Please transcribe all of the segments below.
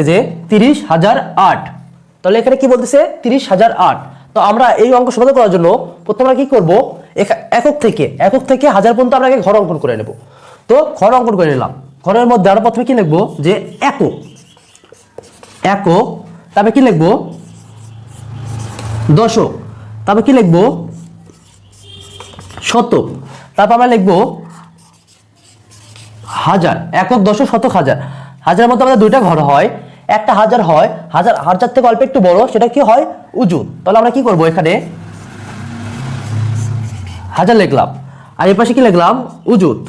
যে 30,008। তাহলে এখানে কি বলতেছে 30,008। তো আমরা এই অঙ্ক সমাধান করার জন্য প্রথমে আমরা কি করব, একক থেকে হাজার পর্যন্ত আমরা ঘর অঙ্কন করে নেব। তো ঘর অঙ্কন করে নিলাম। ঘরের মধ্যে আমরা প্রথমে কি লিখবো যে একক, তারপরে কি লিখবো দশক, তারপর কি লিখবো শতক, তারপর আমরা লিখবো হাজার। একক, দশক, শতক, হাজার। হাজারের মধ্যে আমাদের দুইটা ঘর হয়, একটা হাজার হয়, হাজার থেকে অল্প একটু বড়, সেটা কি হয় উজুত। তাহলে আমরা কি করব, এখানে হাজার লিখলাম, আর এই পাশে কি লিখলাম উজুত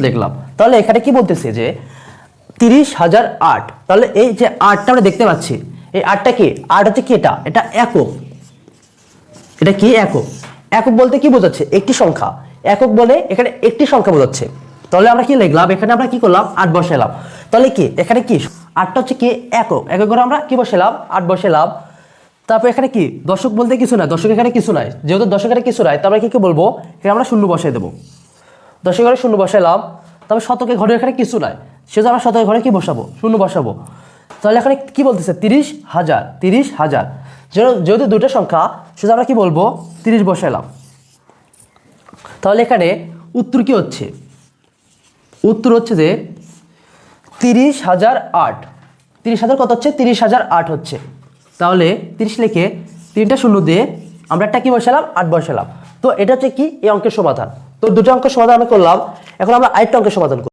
লিখলাম। তাহলে এখানে কি বলতেছে যে 30,008। তাহলে এই যে 8টা আমরা দেখতে পাচ্ছি, এই 8টা কি, 8 হচ্ছে কি, এটা একক। এটা কি একক? একক বলতে কি বোঝাচ্ছে, একটি সংখ্যা। একক বলে এখানে একটি সংখ্যা বোঝাচ্ছে। তাহলে আমরা কি লিখলাম, এখানে আমরা কি করলাম 8 বসাইলাম। তাহলে কি এখানে কি 8টা হচ্ছে কি একক, একক করে আমরা কি বসাইলাম 8 বসাইলাম। তারপর এখানে কি দশক বলতে কিছু নাই, দশক এখানে কিছু নাই, যেহেতু দশক এখানে কিছু নাই, তারপরে কি বলবো, এখানে আমরা শূন্য বসাই দেবো। দশক ঘরে শূন্য বসাইলাম। তবে শতকের ঘরে এখানে কিছু নাই, সেহেতু আমরা শতকের ঘরে কি বসাবো, শূন্য বসাবো। তাহলে এখানে কি বলতেছে 30,000। যেহেতু দুটো সংখ্যা, সেহেতু আমরা কি বলবো 30 বসাইলাম। তাহলে এখানে উত্তর কি হচ্ছে, উত্তর হচ্ছে যে 30,008। 30,000 কত হচ্ছে, 30,008 হচ্ছে। তাহলে 30 লিখে 3টা শূন্য দিয়ে আমরা একটা কি বসালাম 8 বসালাম। তো এটা হচ্ছে কি এই অঙ্কের সমাধান। তো দুটো অঙ্কের সমাধান আমি করলাম। এখন আমরা আরেকটা অঙ্কের সমাধান করব।